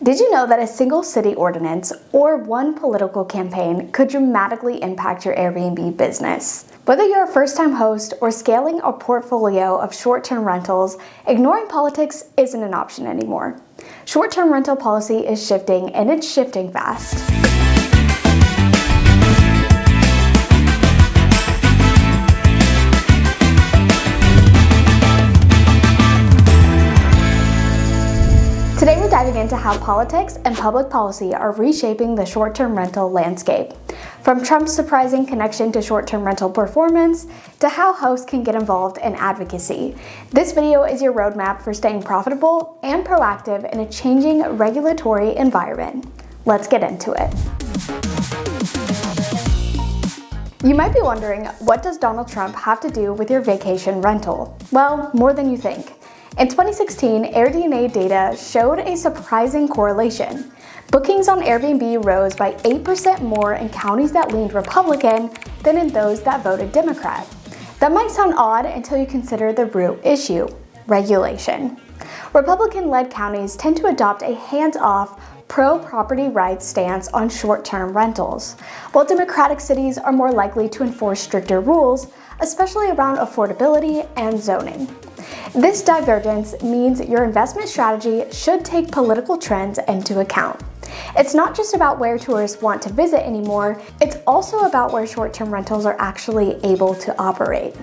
Did you know that a single city ordinance or one political campaign could dramatically impact your Airbnb business? Whether you're a first-time host or scaling a portfolio of short-term rentals, ignoring politics isn't an option anymore. Short-term rental policy is shifting, and it's shifting fast. Today we're diving into how politics and public policy are reshaping the short-term rental landscape. From Trump's surprising connection to short-term rental performance, to how hosts can get involved in advocacy. This video is your roadmap for staying profitable and proactive in a changing regulatory environment. Let's get into it. You might be wondering, what does Donald Trump have to do with your vacation rental? Well, more than you think. In 2016, AirDNA data showed a surprising correlation. Bookings on Airbnb rose by 8% more in counties that leaned Republican than in those that voted Democrat. That might sound odd until you consider the root issue: regulation. Republican-led counties tend to adopt a hands-off, pro-property rights stance on short-term rentals, while Democratic cities are more likely to enforce stricter rules, especially around affordability and zoning. This divergence means your investment strategy should take political trends into account. It's not just about where tourists want to visit anymore, it's also about where short-term rentals are actually able to operate.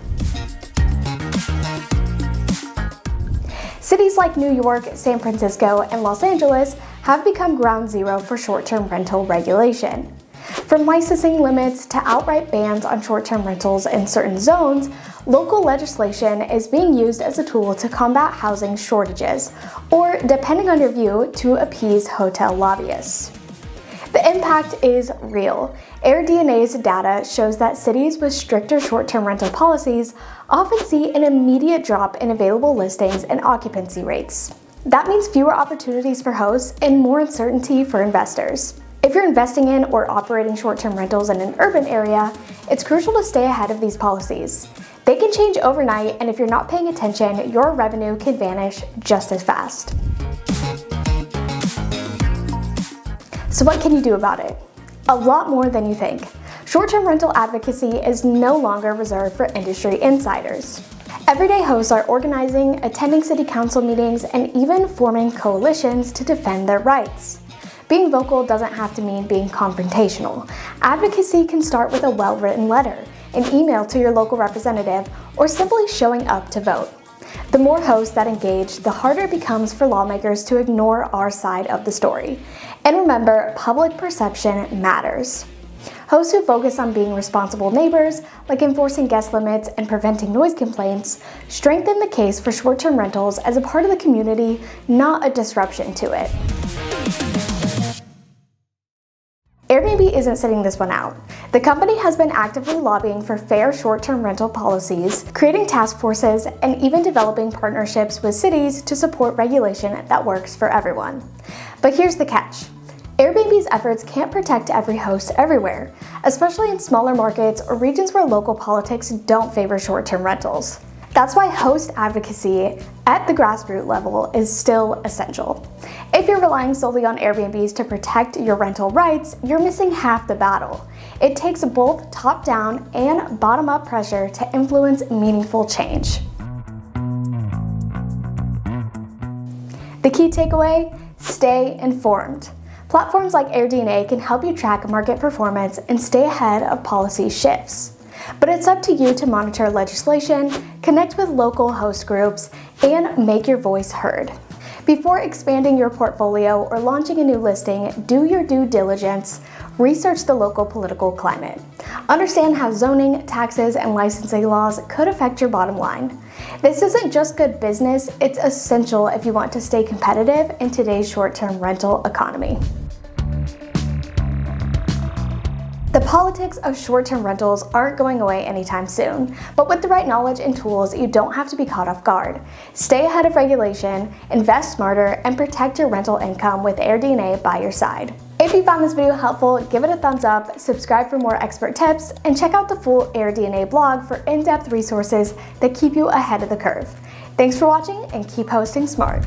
Cities like New York, San Francisco, and Los Angeles have become ground zero for short-term rental regulation. From licensing limits to outright bans on short-term rentals in certain zones, local legislation is being used as a tool to combat housing shortages, or, depending on your view, to appease hotel lobbyists. The impact is real. AirDNA's data shows that cities with stricter short-term rental policies often see an immediate drop in available listings and occupancy rates. That means fewer opportunities for hosts and more uncertainty for investors. If you're investing in or operating short-term rentals in an urban area, it's crucial to stay ahead of these policies. They can change overnight, and if you're not paying attention, your revenue can vanish just as fast. So what can you do about it? A lot more than you think. Short-term rental advocacy is no longer reserved for industry insiders. Everyday hosts are organizing, attending city council meetings, and even forming coalitions to defend their rights. Being vocal doesn't have to mean being confrontational. Advocacy can start with a well-written letter, an email to your local representative, or simply showing up to vote. The more hosts that engage, the harder it becomes for lawmakers to ignore our side of the story. And remember, public perception matters. Hosts who focus on being responsible neighbors, like enforcing guest limits and preventing noise complaints, strengthen the case for short-term rentals as a part of the community, not a disruption to it. Airbnb isn't sitting this one out. The company has been actively lobbying for fair short-term rental policies, creating task forces, and even developing partnerships with cities to support regulation that works for everyone. But here's the catch. Airbnb's efforts can't protect every host everywhere, especially in smaller markets or regions where local politics don't favor short-term rentals. That's why host advocacy at the grassroots level is still essential. If you're relying solely on Airbnbs to protect your rental rights, you're missing half the battle. It takes both top-down and bottom-up pressure to influence meaningful change. The key takeaway? Stay informed. Platforms like AirDNA can help you track market performance and stay ahead of policy shifts. But it's up to you to monitor legislation, connect with local host groups, and make your voice heard. Before expanding your portfolio or launching a new listing, do your due diligence, research the local political climate. Understand how zoning, taxes, and licensing laws could affect your bottom line. This isn't just good business, it's essential if you want to stay competitive in today's short-term rental economy. The politics of short-term rentals aren't going away anytime soon, but with the right knowledge and tools, you don't have to be caught off guard. Stay ahead of regulation, invest smarter, and protect your rental income with AirDNA by your side. If you found this video helpful, give it a thumbs up, subscribe for more expert tips, and check out the full AirDNA blog for in-depth resources that keep you ahead of the curve. Thanks for watching, and keep hosting smart.